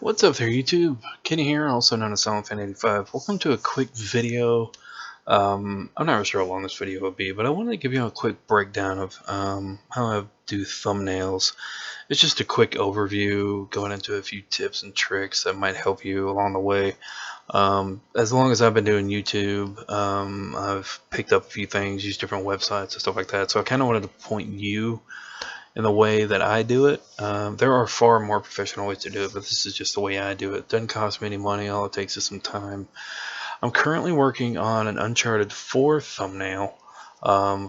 What's up there, YouTube? Kenny here, also known as SilentFan85. Welcome to a quick video. I'm not really sure how long this video will be, but I wanted to give you a quick breakdown of how I do thumbnails. It's just a quick overview, going into a few tips and tricks that might help you along the way. As long as I've been doing YouTube, I've picked up a few things, used different websites and stuff like that. So I kind of wanted to point you in the way that I do it. There are far more professional ways to do it, but this is just the way I do it. It doesn't cost me any money. All it takes is some time. I'm currently working on an Uncharted 4 thumbnail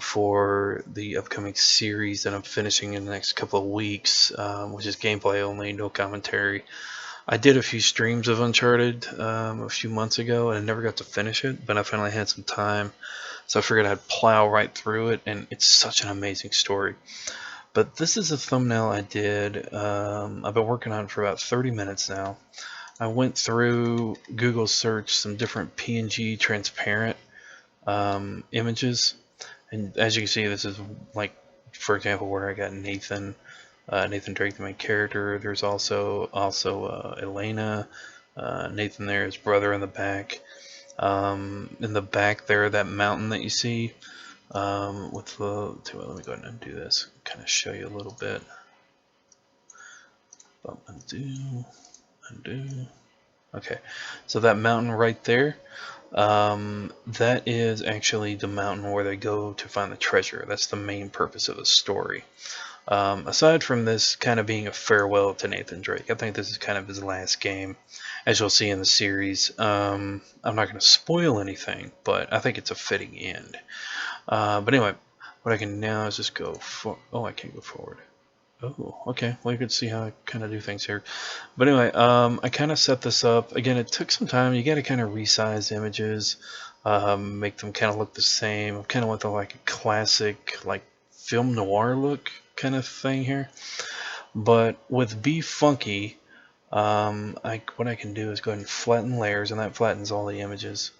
for the upcoming series that I'm finishing in the next couple of weeks, which is gameplay only, no commentary. I did a few streams of Uncharted a few months ago, and I never got to finish it, but I finally had some time, so I figured I'd plow right through it, and it's such an amazing story. But this is a thumbnail I did. I've been working on it for about 30 minutes now. I went through Google search some different PNG transparent images, and as you can see, this is like, for example, where I got Nathan Drake, the main character. There's also Elena, Nathan there, his brother in the back. In the back there, that mountain that you see. Let me go ahead and undo this, kind of show you a little bit. Undo. Okay, so that mountain right there, that is actually the mountain where they go to find the treasure. That's the main purpose of the story. Aside from this kind of being a farewell to Nathan Drake, I think this is kind of his last game, as you'll see in the series. I'm not going to spoil anything, but I think it's a fitting end. But anyway, what I can now is just go for. Oh, I can't go forward. Oh, okay. Well, you can see how I kind of do things here. But anyway, I kind of set this up. Again, it took some time. You got to kind of resize images, make them kind of look the same. Kind of with like a classic, like film noir look kind of thing here. But with Be Funky, what I can do is go ahead and flatten layers, and that flattens all the images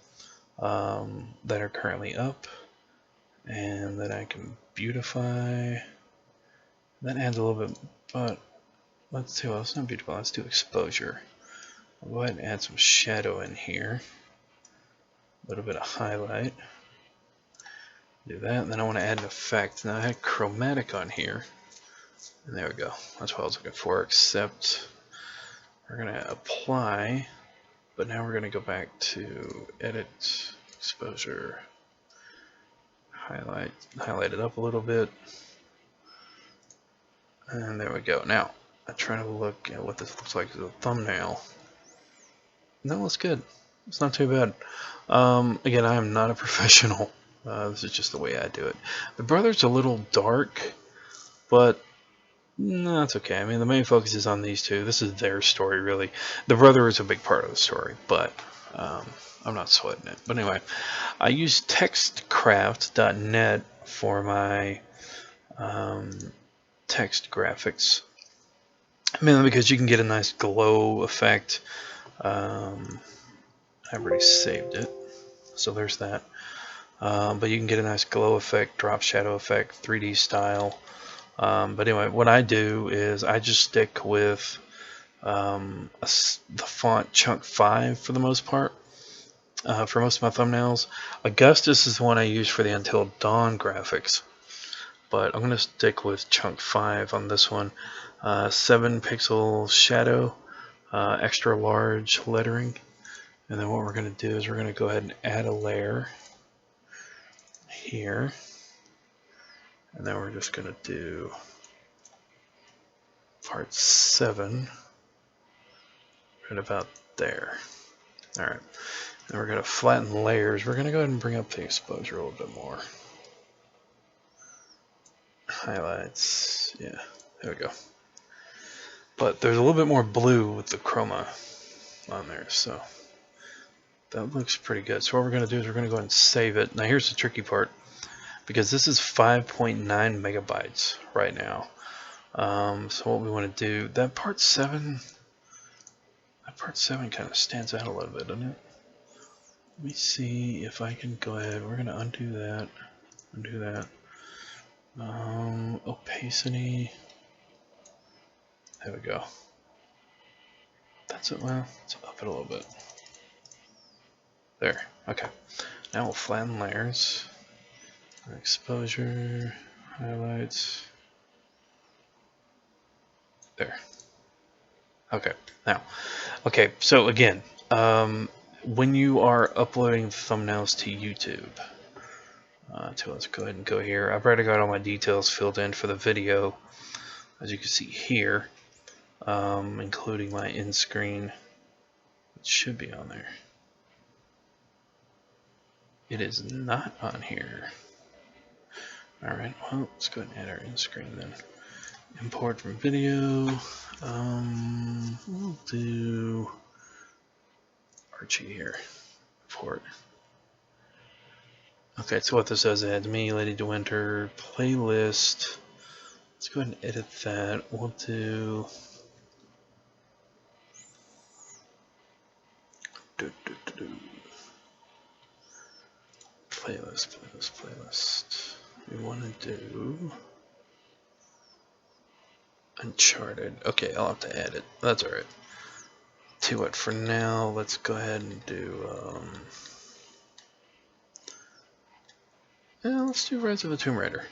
that are currently up. And then I can beautify. That adds a little bit, but let's do, well, it's not beautiful, let's do exposure. I'll go ahead and add some shadow in here. A little bit of highlight. Do that, and then I want to add an effect. Now I had chromatic on here. And there we go. That's what I was looking for, except we're going to apply, but now we're going to go back to edit, exposure, highlight it up a little bit, and there we go. Now I try to look at what this looks like as a thumbnail. That looks good. It's not too bad. Again, I am not a professional. This is just the way I do it. The brother's a little dark, but no, that's okay. I mean, the main focus is on these two. This is their story, really. The brother is a big part of the story, but I'm not sweating it. But anyway, I use textcraft.net for my text graphics. Mainly because you can get a nice glow effect. I've already saved it, so there's that. But you can get a nice glow effect, drop shadow effect, 3D style. But anyway, what I do is I just stick with the font Chunk 5 for the most part. For most of my thumbnails. Augustus is the one I use for the Until Dawn graphics, but I'm going to stick with Chunk 5 on this one. 7 pixel shadow, extra large lettering, and then what we're going to do is we're going to go ahead and add a layer here, and then we're just going to do part 7 right about there. Alright. Then we're going to flatten layers. We're going to go ahead and bring up the exposure a little bit more. Highlights. Yeah, there we go. But there's a little bit more blue with the chroma on there, so that looks pretty good. So what we're going to do is we're going to go ahead and save it. Now here's the tricky part, because this is 5.9 megabytes right now. So what we want to do, that part 7 kind of stands out a little bit, doesn't it? Let me see if I can go ahead. We're going to undo that. Opacity. There we go. That's it. Well, let's up it a little bit. There. Okay. Now we'll flatten layers. Exposure, highlights. There. Okay. Now, okay. So again, when you are uploading thumbnails to YouTube, so let's go ahead and go here. I've already got all my details filled in for the video, as you can see here, including my end screen. It should be on there. It is not on here. Alright, well, let's go ahead and add our end screen then. Import from video. We'll do Archie here. Import. Okay, so what this does, it adds me, Lady de Winter, playlist. Let's go ahead and edit that. We'll do. Playlist. We want to do Uncharted. Okay, I'll have to add it. That's alright. To it for now. Let's go ahead and do. Yeah, let's do Rise of the Tomb Raider.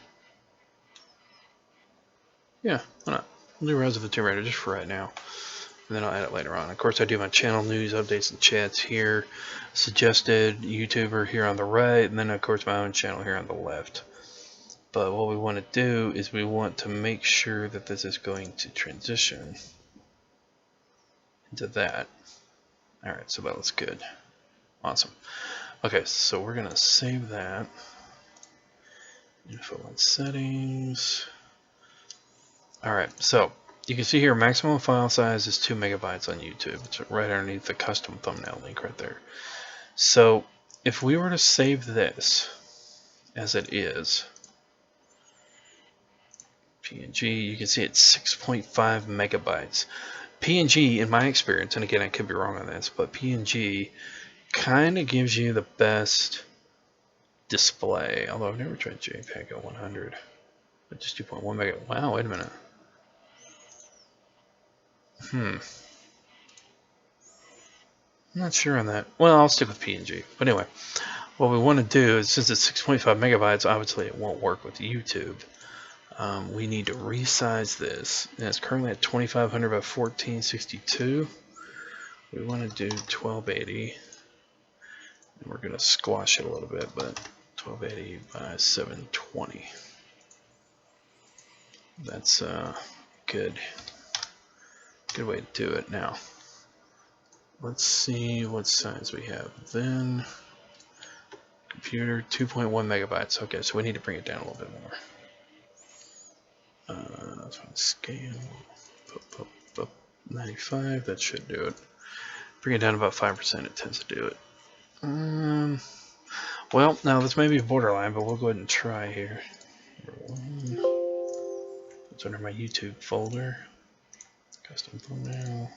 Yeah, why not? We'll do Rise of the Tomb Raider just for right now. And then I'll add it later on. Of course, I do my channel news, updates, and chats here. Suggested YouTuber here on the right. And then, of course, my own channel here on the left. But what we want to do is we want to make sure that this is going to transition into that. Alright, so that looks good. Awesome. Okay, so we're going to save that. Info and settings. Alright, so you can see here maximum file size is 2 megabytes on YouTube. It's right underneath the custom thumbnail link right there. So if we were to save this as it is, PNG, you can see it's 6.5 megabytes. PNG, in my experience, and again I could be wrong on this, but PNG kind of gives you the best display. Although I've never tried JPEG at 100, but just 2.1 megabytes. Wow, wait a minute. I'm not sure on that. Well, I'll stick with PNG. But anyway, what we want to do is, since it's 6.5 megabytes, obviously it won't work with YouTube. We need to resize this. And it's currently at 2500 by 1462. We want to do 1280. And we're going to squash it a little bit, but 1280 by 720. That's good. Good way to do it. Now, let's see what size we have. Then, computer 2.1 megabytes. Okay, so we need to bring it down a little bit more. That's one scale. 95. That should do it. Bring it down about 5%. It tends to do it. Well, now this may be borderline, but we'll go ahead and try here. It's under my YouTube folder. Custom thumbnail.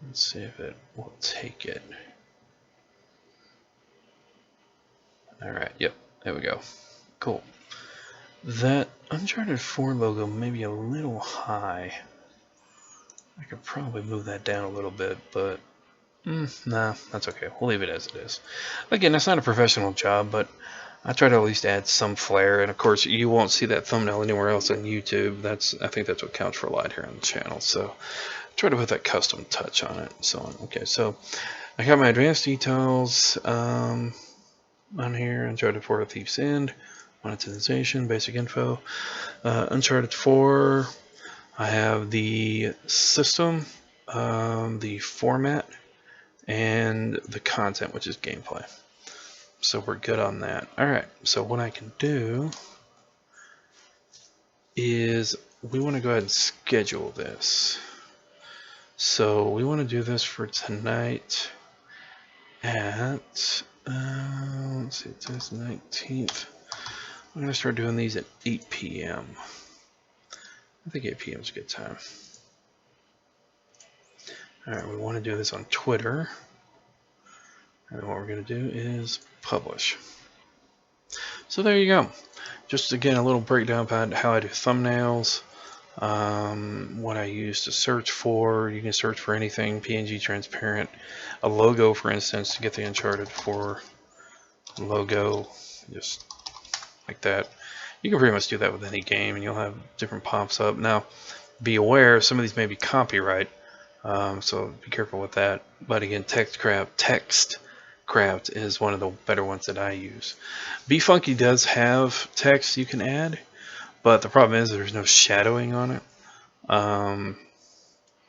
Let's see if it will take it. Alright, yep, there we go. Cool. That Uncharted 4 logo may be a little high. I could probably move that down a little bit, but nah, that's okay. We'll leave it as it is. Again, that's not a professional job, but I try to at least add some flair, and of course you won't see that thumbnail anywhere else on YouTube. I think that's what counts for a lot here on the channel. So try to put that custom touch on it and so on. Okay, so I got my advanced details on here. Uncharted 4 Thief's End, monetization, basic info. Uncharted 4, I have the system, the format, and the content, which is gameplay. So we're good on that. Alright, so what I can do is we want to go ahead and schedule this. So we want to do this for tonight at, let's see, it's the 19th. I'm going to start doing these at 8 p.m. I think 8 p.m. is a good time. Alright, we want to do this on Twitter. And what we're going to do is publish. So there you go. Just again, a little breakdown about how I do thumbnails. what I use to search for. You can search for anything, PNG transparent, a logo for instance, to get the Uncharted 4 logo, just like that. You can pretty much do that with any game and you'll have different pops up. Now be aware, some of these may be copyright, so be careful with that. But again, TextCraft is one of the better ones that I use. BeFunky does have text you can add, but the problem is there's no shadowing on it.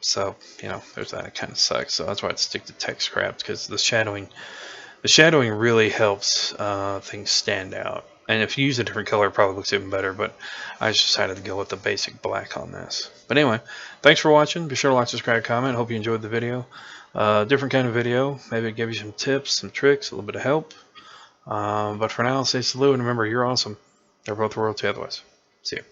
So you know, there's that. It kind of sucks. So that's why I'd stick to TextCraft, because the shadowing really helps things stand out. And if you use a different color, it probably looks even better, but I just decided to go with the basic black on this. But anyway, thanks for watching. Be sure to like, subscribe, comment. Hope you enjoyed the video. Different kind of video. Maybe it gave you some tips, some tricks, a little bit of help. But for now, say salute, and remember, you're awesome. They're both royalty otherwise. See you.